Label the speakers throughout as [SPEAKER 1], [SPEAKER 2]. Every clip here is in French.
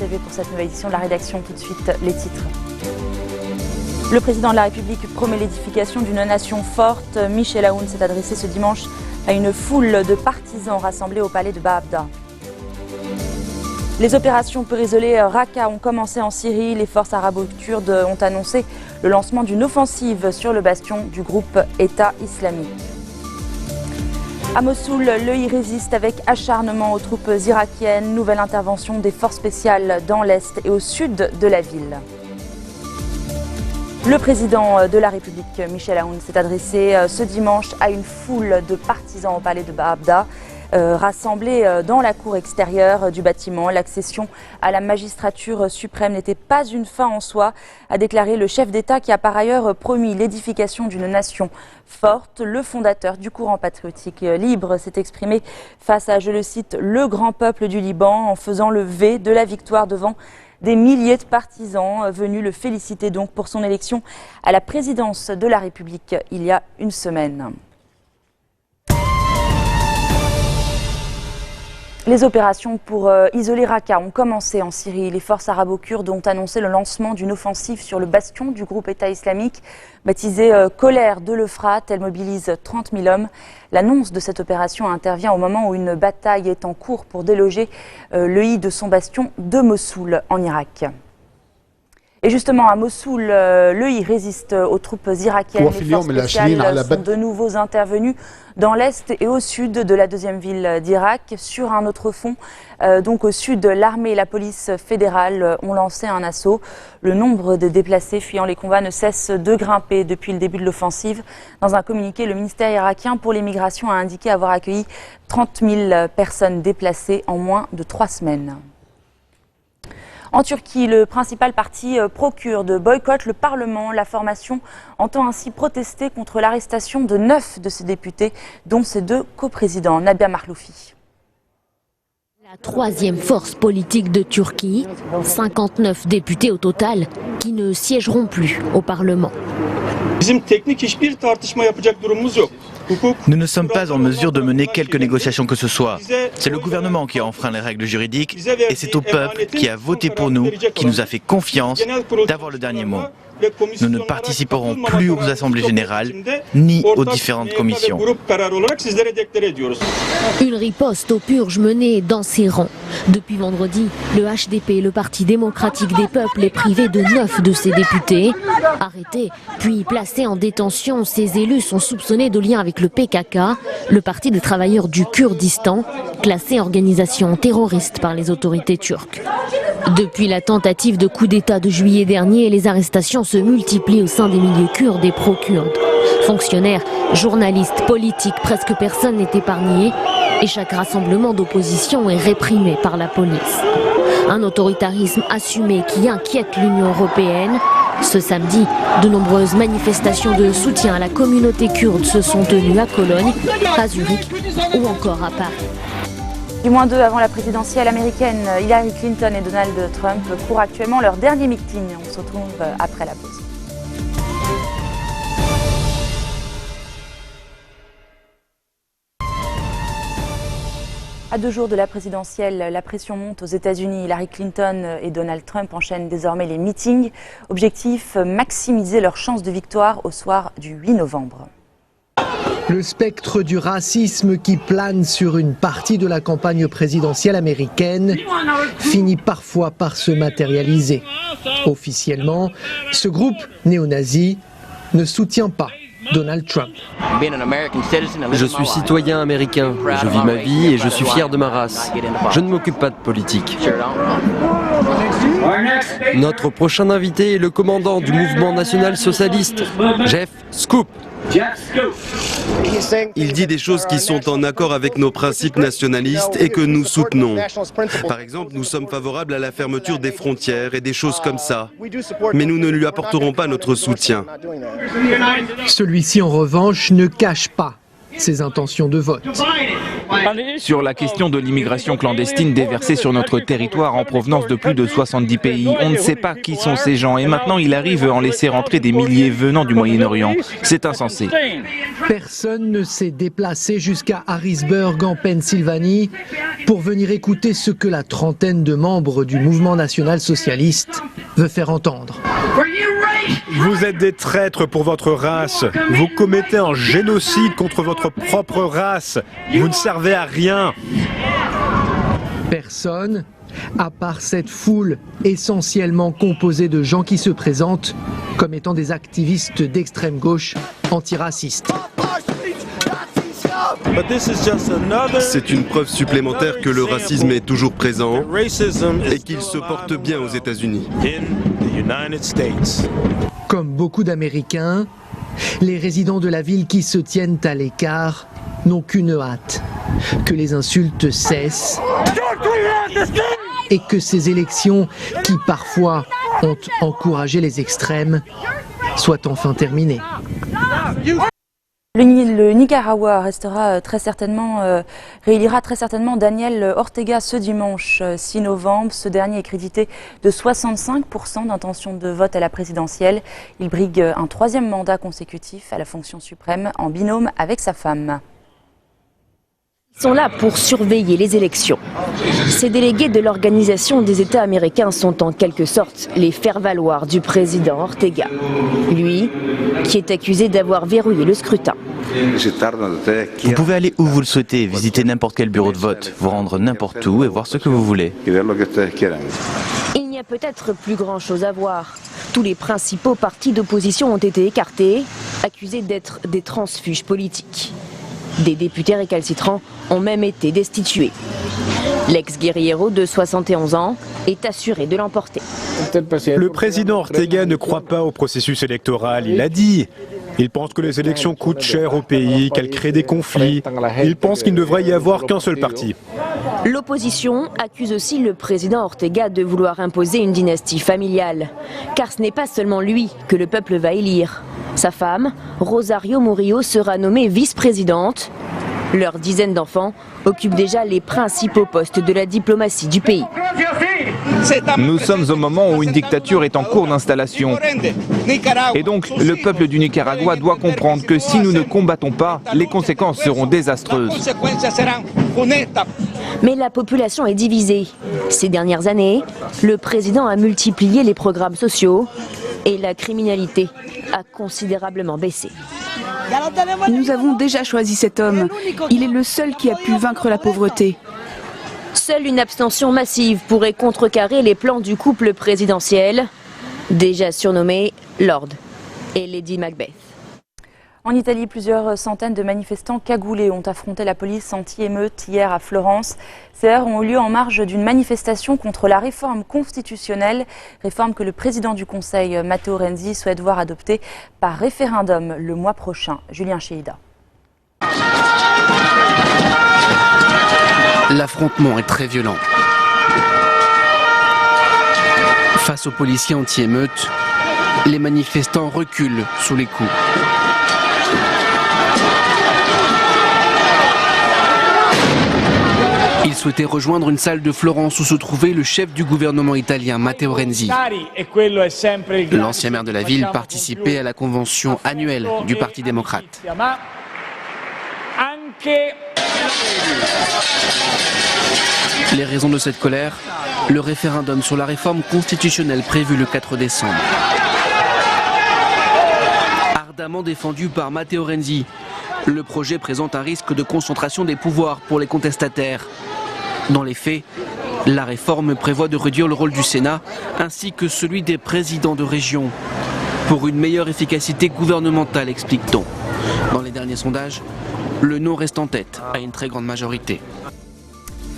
[SPEAKER 1] TV pour cette nouvelle édition de la rédaction. Tout de suite, les titres. Le président de la République promet l'édification d'une nation forte. Michel Aoun s'est adressé ce dimanche à une foule de partisans rassemblés au palais de Baabda. Les opérations pour isoler Raqqa ont commencé en Syrie. Les forces arabo-kurdes ont annoncé le lancement d'une offensive sur le bastion du groupe État islamique. À Mossoul, l'EI résiste avec acharnement aux troupes irakiennes. Nouvelle intervention des forces spéciales dans l'est et au sud de la ville. Le président de la République, Michel Aoun, s'est adressé ce dimanche à une foule de partisans au palais de Baabda, rassemblés dans la cour extérieure du bâtiment. L'accession à la magistrature suprême n'était pas une fin en soi, a déclaré le chef d'État qui a par ailleurs promis l'édification d'une nation forte. Le fondateur du courant patriotique libre s'est exprimé face à, je le cite, le grand peuple du Liban en faisant le V de la victoire devant des milliers de partisans venus le féliciter donc pour son élection à la présidence de la République il y a une semaine. Les opérations pour isoler Raqqa ont commencé en Syrie. Les forces arabo-kurdes ont annoncé le lancement d'une offensive sur le bastion du groupe État islamique, baptisée Colère de l'Euphrate. Elle mobilise 30 000 hommes. L'annonce de cette opération intervient au moment où une bataille est en cours pour déloger l'EI de son bastion de Mossoul en Irak. Et justement, à Mossoul, l'EI résiste aux troupes irakiennes. Les forces spéciales sont de nouveau intervenues dans l'est et au sud de la deuxième ville d'Irak. Sur un autre front, donc au sud, l'armée et la police fédérale ont lancé un assaut. Le nombre de déplacés fuyant les combats ne cesse de grimper depuis le début de l'offensive. Dans un communiqué, le ministère irakien pour l'immigration a indiqué avoir accueilli 30 000 personnes déplacées en moins de 3 semaines. En Turquie, le principal parti pro-kurde boycotte le Parlement. La formation entend ainsi protester contre l'arrestation de 9 de ses députés, dont ses 2 coprésidents. Nabia Marloufi.
[SPEAKER 2] La troisième force politique de Turquie, 59 députés au total, qui ne siégeront plus au Parlement.
[SPEAKER 3] Nous ne sommes pas en mesure de mener quelque négociation que ce soit. C'est le gouvernement qui a enfreint les règles juridiques et c'est au peuple qui a voté pour nous, qui nous a fait confiance d'avoir le dernier mot. Nous ne participerons plus aux assemblées générales ni aux différentes commissions.
[SPEAKER 2] Une riposte aux purges menées dans ses rangs. Depuis vendredi, le HDP, le Parti démocratique des peuples, est privé de 9 de ses députés. Arrêtés puis placés en détention, ces élus sont soupçonnés de liens avec le PKK, le Parti des travailleurs du Kurdistan, classé organisation terroriste par les autorités turques. Depuis la tentative de coup d'État de juillet dernier, les arrestations se multiplient au sein des milieux kurdes et pro-kurdes. Fonctionnaires, journalistes, politiques, presque personne n'est épargné et chaque rassemblement d'opposition est réprimé par la police. Un autoritarisme assumé qui inquiète l'Union européenne. Ce samedi, de nombreuses manifestations de soutien à la communauté kurde se sont tenues à Cologne, à Zurich ou encore à Paris.
[SPEAKER 1] Du moins 2 avant la présidentielle américaine, Hillary Clinton et Donald Trump courent actuellement leur dernier meeting. On se retrouve après la pause. À 2 jours de la présidentielle, la pression monte aux États-Unis. Hillary Clinton et Donald Trump enchaînent désormais les meetings. Objectif, maximiser leurs chances de victoire au soir du 8 novembre.
[SPEAKER 4] Le spectre du racisme qui plane sur une partie de la campagne présidentielle américaine finit parfois par se matérialiser. Officiellement, ce groupe néo-nazi ne soutient pas Donald Trump.
[SPEAKER 5] Je suis citoyen américain, je vis ma vie et je suis fier de ma race. Je ne m'occupe pas de politique. Notre prochain invité est le commandant du mouvement national socialiste, Jeff Scoop.
[SPEAKER 6] Il dit des choses qui sont en accord avec nos principes nationalistes et que nous soutenons. Par exemple, nous sommes favorables à la fermeture des frontières et des choses comme ça. Mais nous ne lui apporterons pas notre soutien.
[SPEAKER 4] Celui-ci, en revanche, ne cache pas ses intentions de vote.
[SPEAKER 7] Sur la question de l'immigration clandestine déversée sur notre territoire en provenance de plus de 70 pays, on ne sait pas qui sont ces gens et maintenant il arrive à en laisser rentrer des milliers venant du Moyen-Orient. C'est insensé.
[SPEAKER 4] Personne ne s'est déplacé jusqu'à Harrisburg en Pennsylvanie pour venir écouter ce que la trentaine de membres du mouvement national socialiste veut faire entendre.
[SPEAKER 8] Vous êtes des traîtres pour votre race. Vous commettez un génocide contre votre propre race. Vous ne servez à rien.
[SPEAKER 4] Personne, à part cette foule essentiellement composée de gens qui se présentent comme étant des activistes d'extrême gauche antiracistes.
[SPEAKER 6] C'est une preuve supplémentaire que le racisme est toujours présent et qu'il se porte bien aux États-Unis.
[SPEAKER 4] Comme beaucoup d'Américains, les résidents de la ville qui se tiennent à l'écart n'ont qu'une hâte, que les insultes cessent et que ces élections, qui parfois ont encouragé les extrêmes, soient enfin terminées.
[SPEAKER 1] Le Nicaragua réélira très certainement Daniel Ortega ce dimanche 6 novembre. Ce dernier est crédité de 65% d'intention de vote à la présidentielle. Il brigue un 3e mandat consécutif à la fonction suprême en binôme avec sa femme.
[SPEAKER 9] Ils sont là pour surveiller les élections. Ces délégués de l'Organisation des États américains sont en quelque sorte les faire-valoir du président Ortega. Lui, qui est accusé d'avoir verrouillé le scrutin.
[SPEAKER 3] Vous pouvez aller où vous le souhaitez, visiter n'importe quel bureau de vote, vous rendre n'importe où et voir ce que vous voulez.
[SPEAKER 9] Il n'y a peut-être plus grand-chose à voir. Tous les principaux partis d'opposition ont été écartés, accusés d'être des transfuges politiques. Des députés récalcitrants ont même été destitués. L'ex-guerriero de 71 ans est assuré de l'emporter.
[SPEAKER 8] Le président Ortega ne croit pas au processus électoral, il l'a dit. Il pense que les élections coûtent cher au pays, qu'elles créent des conflits. Il pense qu'il ne devrait y avoir qu'un seul parti.
[SPEAKER 9] L'opposition accuse aussi le président Ortega de vouloir imposer une dynastie familiale. Car ce n'est pas seulement lui que le peuple va élire. Sa femme, Rosario Murillo, sera nommée vice-présidente. Leur dizaine d'enfants occupent déjà les principaux postes de la diplomatie du pays.
[SPEAKER 7] Nous sommes au moment où une dictature est en cours d'installation. Et donc, le peuple du Nicaragua doit comprendre que si nous ne combattons pas, les conséquences seront désastreuses.
[SPEAKER 9] Mais la population est divisée. Ces dernières années, le président a multiplié les programmes sociaux et la criminalité a considérablement baissé.
[SPEAKER 10] Nous avons déjà choisi cet homme. Il est le seul qui a pu vaincre la pauvreté.
[SPEAKER 9] Seule une abstention massive pourrait contrecarrer les plans du couple présidentiel, déjà surnommé Lord et Lady Macbeth.
[SPEAKER 1] En Italie, plusieurs centaines de manifestants cagoulés ont affronté la police anti-émeute hier à Florence. Ces heurts ont eu lieu en marge d'une manifestation contre la réforme constitutionnelle, réforme que le président du Conseil, Matteo Renzi, souhaite voir adoptée par référendum le mois prochain. Julien Chéida.
[SPEAKER 11] L'affrontement est très violent. Face aux policiers anti-émeute, les manifestants reculent sous les coups. Ils souhaitaient rejoindre une salle de Florence où se trouvait le chef du gouvernement italien, Matteo Renzi. L'ancien maire de la ville participait à la convention annuelle du Parti démocrate. Les raisons de cette colère, le référendum sur la réforme constitutionnelle prévu le 4 décembre. Ardemment défendu par Matteo Renzi, le projet présente un risque de concentration des pouvoirs pour les contestataires. Dans les faits, la réforme prévoit de réduire le rôle du Sénat ainsi que celui des présidents de région. Pour une meilleure efficacité gouvernementale, explique-t-on. Dans les derniers sondages, le non reste en tête à une très grande majorité.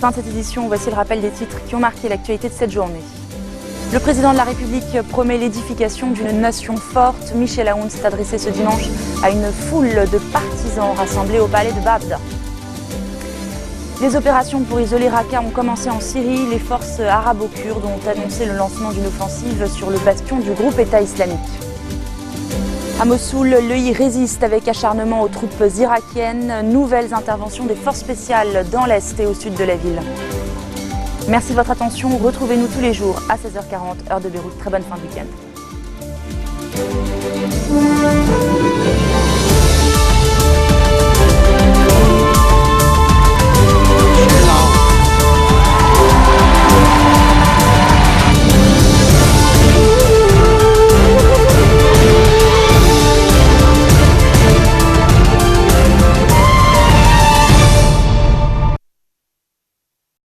[SPEAKER 1] Fin de cette édition, voici le rappel des titres qui ont marqué l'actualité de cette journée. Le président de la République promet l'édification d'une nation forte. Michel Aoun s'est adressé ce dimanche à une foule de partisans rassemblés au palais de Babda. Les opérations pour isoler Raqqa ont commencé en Syrie. Les forces arabo-kurdes ont annoncé le lancement d'une offensive sur le bastion du groupe État islamique. À Mossoul, l'EI résiste avec acharnement aux troupes irakiennes. Nouvelles interventions des forces spéciales dans l'est et au sud de la ville. Merci de votre attention. Retrouvez-nous tous les jours à 16h40, heure de Beyrouth. Très bonne fin de week-end.